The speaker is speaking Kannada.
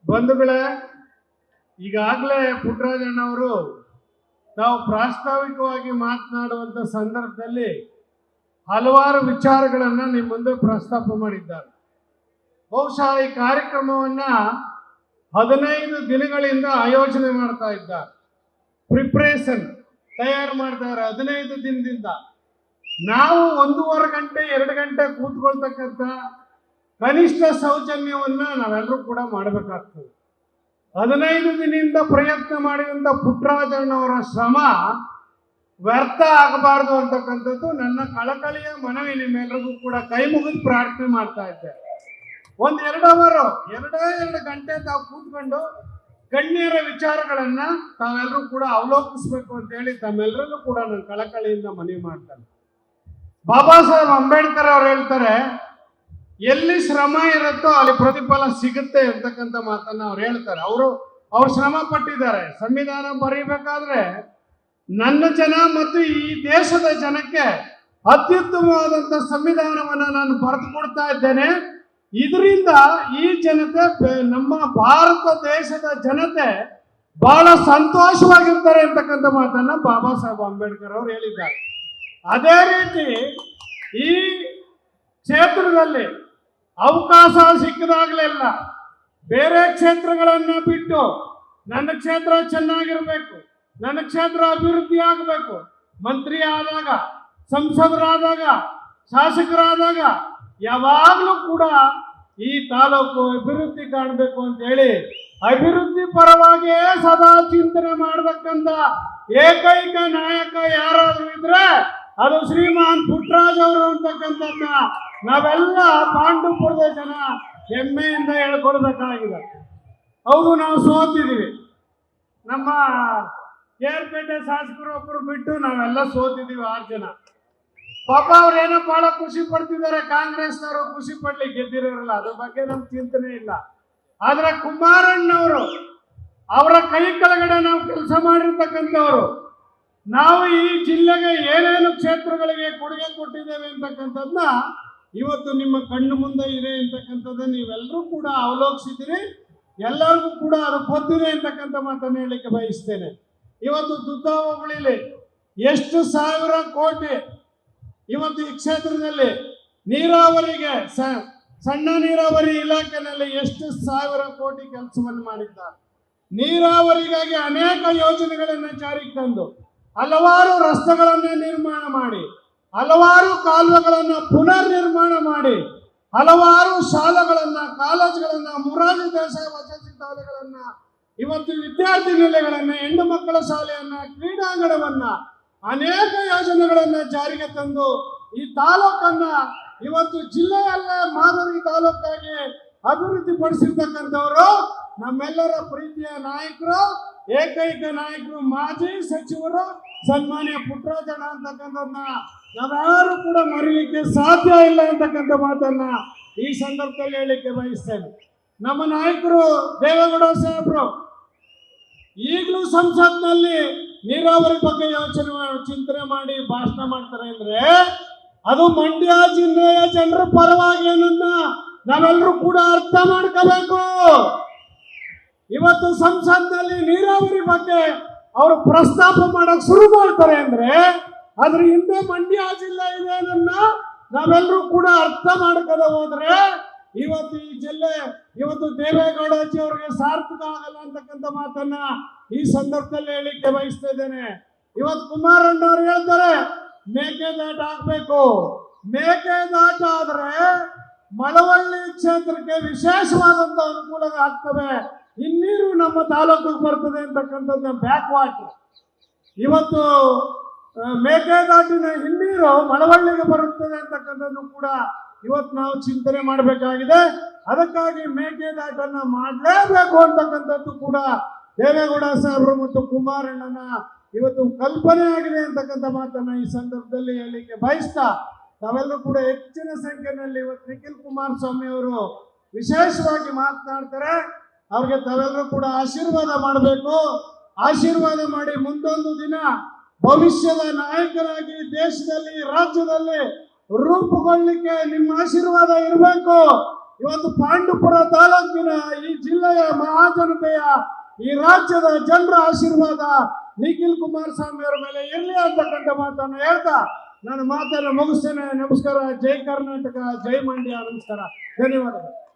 ಬಂಧುಗಳೇ, ಈಗಾಗಲೇ ಪುಟ್ಟರಾಜಣ್ಣವರು ತಾವು ಪ್ರಾಸ್ತಾವಿಕವಾಗಿ ಮಾತನಾಡುವಂಥ ಸಂದರ್ಭದಲ್ಲಿ ಹಲವಾರು ವಿಚಾರಗಳನ್ನು ನಿಮ್ಮ ಮುಂದೆ ಪ್ರಸ್ತಾಪ ಮಾಡಿದ್ದಾರೆ. ಬಹುಶಃ ಈ ಕಾರ್ಯಕ್ರಮವನ್ನು 15 ದಿನಗಳಿಂದ ಆಯೋಜನೆ ಮಾಡ್ತಾ ಇದ್ದಾರೆ. ಪ್ರಿಪ್ರೇಷನ್ ತಯಾರು ಮಾಡ್ತಾರೆ 15 ದಿನದಿಂದ. ನಾವು 1.5 ಗಂಟೆ 2 ಗಂಟೆ ಕೂತ್ಕೊಳ್ತಕ್ಕಂಥ ಕನಿಷ್ಠ ಸೌಜನ್ಯವನ್ನ ನಾವೆಲ್ಲರೂ ಕೂಡ ಮಾಡಬೇಕಾಗ್ತದೆ. 15 ದಿನದಿಂದ ಪ್ರಯತ್ನ ಮಾಡಿದಂಥ ಪುಟ್ಟರಾಜಣ್ಣವರ ಶ್ರಮ ವ್ಯರ್ಥ ಆಗಬಾರ್ದು ಅಂತಕ್ಕಂಥದ್ದು ನನ್ನ ಕಳಕಳಿಯ ಮನವಿ. ನಿಮ್ಮೆಲ್ಲರಿಗೂ ಕೂಡ ಕೈ ಮುಗಿದು ಪ್ರಾರ್ಥನೆ ಮಾಡ್ತಾ ಇದ್ದೆ. 1-2 ಅವರ್ 2 ಗಂಟೆ ತಾವು ಕೂತ್ಕೊಂಡು ಗಣ್ಯರ ವಿಚಾರಗಳನ್ನ ತಾವೆಲ್ಲರೂ ಕೂಡ ಅವಲೋಕಿಸ್ಬೇಕು ಅಂತ ಹೇಳಿ ತಮ್ಮೆಲ್ಲರಿಗೂ ಕೂಡ ನಾನು ಕಳಕಳಿಯಿಂದ ಮನವಿ ಮಾಡ್ತೇನೆ. ಬಾಬಾ ಸಾಹೇಬ್ ಅಂಬೇಡ್ಕರ್ ಅವರು ಹೇಳ್ತಾರೆ, ಎಲ್ಲಿ ಶ್ರಮ ಇರುತ್ತೋ ಅಲ್ಲಿ ಪ್ರತಿಫಲ ಸಿಗುತ್ತೆ ಅಂತಕ್ಕಂಥ ಮಾತನ್ನ ಅವ್ರು ಹೇಳ್ತಾರೆ. ಅವ್ರು ಶ್ರಮ ಪಟ್ಟಿದ್ದಾರೆ. ಸಂವಿಧಾನ ಬರೀಬೇಕಾದ್ರೆ ನನ್ನ ಜನ ಮತ್ತು ಈ ದೇಶದ ಜನಕ್ಕೆ ಅತ್ಯುತ್ತಮವಾದಂಥ ಸಂವಿಧಾನವನ್ನು ನಾನು ಬರೆದು ಕೊಡ್ತಾ ಇದ್ದೇನೆ. ಇದರಿಂದ ಈ ಜನತೆ, ನಮ್ಮ ಭಾರತ ದೇಶದ ಜನತೆ ಬಹಳ ಸಂತೋಷವಾಗಿರ್ತಾರೆ ಅಂತಕ್ಕಂಥ ಮಾತನ್ನ ಬಾಬಾ ಸಾಹೇಬ್ ಅಂಬೇಡ್ಕರ್ ಅವರು ಹೇಳಿದ್ದಾರೆ. ಅದೇ ರೀತಿ ಈ ಕ್ಷೇತ್ರದಲ್ಲಿ ಅವಕಾಶ ಸಿಕ್ಕಿದಾಗಲೆಲ್ಲ ಬೇರೆ ಕ್ಷೇತ್ರಗಳನ್ನು ಬಿಟ್ಟು ನನ್ನ ಕ್ಷೇತ್ರ ಚೆನ್ನಾಗಿರ್ಬೇಕು, ನನ್ನ ಕ್ಷೇತ್ರ ಅಭಿವೃದ್ಧಿ ಆಗಬೇಕು, ಮಂತ್ರಿ ಆದಾಗ, ಸಂಸದರಾದಾಗ, ಶಾಸಕರಾದಾಗ ಯಾವಾಗಲೂ ಕೂಡ ಈ ತಾಲೂಕು ಅಭಿವೃದ್ಧಿ ಕಾಣಬೇಕು ಅಂತ ಹೇಳಿ ಅಭಿವೃದ್ಧಿ ಪರವಾಗಿಯೇ ಸದಾ ಚಿಂತನೆ ಮಾಡತಕ್ಕಂಥ ಏಕೈಕ ನಾಯಕ ಯಾರಾದ್ರೂ ಇದ್ರೆ ಅದು ಶ್ರೀಮಾನ್ ಪುಟ್ಟರಾಜ್ ಅವರು ಅಂತಕ್ಕಂಥದ್ದನ್ನ ನಾವೆಲ್ಲ ಪಾಂಡುಪುರದ ಜನ ಹೆಮ್ಮೆಯಿಂದ ಹೇಳ್ಕೊಳ್ಬೇಕಾಗಿದೆ. ಹೌದು, ನಾವು ಸೋತಿದ್ದೀವಿ. ನಮ್ಮ ಕೇರ್ಪೇಟೆ ಶಾಸಕರು ಒಬ್ಬರು ಬಿಟ್ಟು ನಾವೆಲ್ಲ ಸೋತಿದ್ದೀವಿ 6 ಜನ. ಪಾಪ ಅವ್ರೇನೋ ಬಹಳ ಖುಷಿ ಪಡ್ತಿದ್ದಾರೆ. ಕಾಂಗ್ರೆಸ್ನವರು ಖುಷಿ ಪಡ್ಲಿಕ್ಕೆ ಗೆದ್ದಿರೋರಲ್ಲ, ಅದ್ರ ಬಗ್ಗೆ ನಮ್ಗೆ ಚಿಂತನೆ ಇಲ್ಲ. ಆದ್ರೆ ಕುಮಾರಣ್ಣವರು ಅವರ ಕೈ ಕೆಳಗಡೆ ನಾವು ಕೆಲಸ ಮಾಡಿರ್ತಕ್ಕಂಥವ್ರು, ನಾವು ಈ ಜಿಲ್ಲೆಗೆ ಏನೇನು ಕ್ಷೇತ್ರಗಳಿಗೆ ಕೊಡುಗೆ ಕೊಟ್ಟಿದ್ದೇವೆ ಅಂತಕ್ಕಂಥದ್ದನ್ನ ಇವತ್ತು ನಿಮ್ಮ ಕಣ್ಣು ಮುಂದೆ ಇದೆ ಅಂತಕ್ಕಂಥದ್ದನ್ನ ನೀವೆಲ್ಲರೂ ಕೂಡ ಅವಲೋಕಿಸಿದ್ದೀರಿ. ಎಲ್ಲರಿಗೂ ಕೂಡ ಅದು ಗೊತ್ತಿದೆ ಅಂತಕ್ಕಂಥ ಮಾತನ್ನು ಹೇಳಲಿಕ್ಕೆ ಬಯಸ್ತೇನೆ. ಇವತ್ತು ದುದ್ದ ಹೋಬಳಿಲಿ ಎಷ್ಟು ಸಾವಿರ ಕೋಟಿ ಇವತ್ತು ಈ ಕ್ಷೇತ್ರದಲ್ಲಿ ನೀರಾವರಿಗೆ, ಸಣ್ಣ ನೀರಾವರಿ ಇಲಾಖೆಯಲ್ಲಿ ಎಷ್ಟು ಸಾವಿರ ಕೋಟಿ ಕೆಲಸವನ್ನು ಮಾಡಿದ್ದಾರೆ. ನೀರಾವರಿಗಾಗಿ ಅನೇಕ ಯೋಜನೆಗಳನ್ನು ಜಾರಿಗೆ ತಂದು ಹಲವಾರು ರಸ್ತೆಗಳನ್ನು ನಿರ್ಮಾಣ ಮಾಡಿ, ಹಲವಾರು ಕಾಲುವೆಗಳನ್ನು ಪುನರ್ ನಿರ್ಮಾಣ ಮಾಡಿ, ಹಲವಾರು ಶಾಲೆಗಳನ್ನು, ಕಾಲೇಜುಗಳನ್ನು, ಮೊರಾರ್ಜಿ ದೇಸಾಯಿ ವಸತಿ ಶಾಲೆಗಳನ್ನ, ಇವತ್ತು ವಿದ್ಯಾರ್ಥಿ ನಿಲಯಗಳನ್ನ, ಹೆಣ್ಣು ಮಕ್ಕಳ ಶಾಲೆಯನ್ನ, ಕ್ರೀಡಾಂಗಣವನ್ನ, ಅನೇಕ ಯೋಜನೆಗಳನ್ನ ಜಾರಿಗೆ ತಂದು ಈ ತಾಲೂಕನ್ನ ಇವತ್ತು ಜಿಲ್ಲೆಯಲ್ಲೇ ಮಾದರಿ ತಾಲೂಕಾಗಿ ಅಭಿವೃದ್ಧಿ ಪಡಿಸಿರ್ತಕ್ಕಂಥವರು ನಮ್ಮೆಲ್ಲರ ಪ್ರೀತಿಯ ನಾಯಕರು, ಏಕೈಕ ನಾಯಕರು, ಮಾಜಿ ಸಚಿವರು ಸನ್ಮಾನ್ಯ ಪುಟ್ಟರಾಜಣ್ಣ ಅಂತಕ್ಕಂಥದ್ದನ್ನ ನಾವ್ಯಾರು ಕೂಡ ಮರೀಲಿಕ್ಕೆ ಸಾಧ್ಯ ಇಲ್ಲ ಅಂತಕ್ಕಂಥ ಮಾತನ್ನ ಈ ಸಂದರ್ಭದಲ್ಲಿ ಹೇಳಲಿಕ್ಕೆ ಬಯಸ್ತೇನೆ. ನಮ್ಮ ನಾಯಕರು ದೇವೇಗೌಡ ಸಾಹೇಬರು ಈಗಲೂ ಸಂಸತ್ನಲ್ಲಿ ನೀರಾವರಿ ಬಗ್ಗೆ ಚಿಂತನೆ ಮಾಡಿ ಭಾಷಣ ಮಾಡ್ತಾರೆ ಅಂದ್ರೆ ಅದು ಮಂಡ್ಯ ಜಿಲ್ಲೆಯ ಜನರ ಪರವಾಗಿ ಏನನ್ನ ನಾವೆಲ್ಲರೂ ಕೂಡ ಅರ್ಥ ಮಾಡ್ಕೋಬೇಕು. ಇವತ್ತು ಸಂಸತ್ನಲ್ಲಿ ನೀರಾವರಿ ಬಗ್ಗೆ ಅವರು ಪ್ರಸ್ತಾಪ ಮಾಡಕ್ ಶುರು ಮಾಡ್ತಾರೆ ಅಂದ್ರೆ ಅದ್ರ ಹಿಂದೆ ಮಂಡ್ಯ ಜಿಲ್ಲೆ ಇದೆ ಅನ್ನೋದನ್ನ ನಾವೆಲ್ಲರೂ ಕೂಡ ಅರ್ಥ ಮಾಡ್ಕೋದ ಹೋದ್ರೆ ಇವತ್ತು ಈ ಜಿಲ್ಲೆ ಇವತ್ತು ದೇವೇಗೌಡಜಿ ಅವರಿಗೆ ಸಾರ್ಥಕ ಆಗಲ್ಲ ಅಂತಕ್ಕಂಥ ಮಾತನ್ನ ಈ ಸಂದರ್ಭದಲ್ಲಿ ಹೇಳಿಕ್ಕೆ ಬಯಸ್ತಾ ಇದ್ದೇನೆ. ಇವತ್ತು ಕುಮಾರಣ್ಣ ಅವರು ಹೇಳ್ತಾರೆ ಮೇಕೆದಾಟು ಆಗ್ಬೇಕು. ಮೇಕೆದಾಟು ಆದ್ರೆ ಮಳವಳ್ಳಿ ಕ್ಷೇತ್ರಕ್ಕೆ ವಿಶೇಷವಾದಂತ ಅನುಕೂಲ ಆಗ್ತವೆ. ಹಿನ್ನೀರು ನಮ್ಮ ತಾಲೂಕಿಗೆ ಬರ್ತದೆ ಅಂತಕ್ಕಂಥದ್ದು ಬ್ಯಾಕ್ ವಾಟರ್. ಇವತ್ತು ಮೇಕೆದಾಟಿನ ಹಿನ್ನೀರು ಮಳವಳ್ಳಿಗೆ ಬರುತ್ತದೆ ಅಂತಕ್ಕಂಥದ್ದು ಕೂಡ ಇವತ್ತು ನಾವು ಚಿಂತನೆ ಮಾಡಬೇಕಾಗಿದೆ. ಅದಕ್ಕಾಗಿ ಮೇಕೆದಾಟನ್ನ ಮಾಡಲೇಬೇಕು ಅಂತಕ್ಕಂಥದ್ದು ಕೂಡ ದೇವೇಗೌಡ ಸಾಹೇಬರು ಮತ್ತು ಕುಮಾರಣ್ಣನ ಇವತ್ತು ಕಲ್ಪನೆ ಆಗಿದೆ ಅಂತಕ್ಕಂಥ ಮಾತನ್ನ ಈ ಸಂದರ್ಭದಲ್ಲಿ ಹೇಳಲಿಕ್ಕೆ ಬಯಸ್ತಾ, ತಾವೆಲ್ಲರೂ ಕೂಡ ಹೆಚ್ಚಿನ ಸಂಖ್ಯೆಯಲ್ಲಿ ಇವತ್ತು ನಿಖಿಲ್ ಕುಮಾರಸ್ವಾಮಿ ಅವರು ವಿಶೇಷವಾಗಿ ಮಾತನಾಡ್ತಾರೆ. ಅವ್ರಿಗೆ ತಾವೆಲ್ಲರೂ ಕೂಡ ಆಶೀರ್ವಾದ ಮಾಡಬೇಕು. ಆಶೀರ್ವಾದ ಮಾಡಿ ಮುಂದೊಂದು ದಿನ ಭವಿಷ್ಯದ ನಾಯಕರಾಗಿ ದೇಶದಲ್ಲಿ, ರಾಜ್ಯದಲ್ಲಿ ರೂಪುಗೊಳ್ಳಲಿಕ್ಕೆ ನಿಮ್ಮ ಆಶೀರ್ವಾದ ಇರಬೇಕು. ಇವತ್ತು ಪಾಂಡುಪುರ ತಾಲೂಕಿನ ಈ ಜಿಲ್ಲೆಯ ಮಹಾಜನತೆಯ ಈ ರಾಜ್ಯದ ಜನರ ಆಶೀರ್ವಾದ ನಿಖಿಲ್ ಕುಮಾರಸ್ವಾಮಿ ಅವರ ಮೇಲೆ ಇರಲಿ ಅಂತಕ್ಕಂಥ ಮಾತನ್ನು ಹೇಳ್ತಾ ನಾನು ಮಾತನ್ನು ಮುಗಿಸ್ತೇನೆ. ನಮಸ್ಕಾರ. ಜೈ ಕರ್ನಾಟಕ, ಜೈ ಮಂಡ್ಯ. ನಮಸ್ಕಾರ, ಧನ್ಯವಾದಗಳು.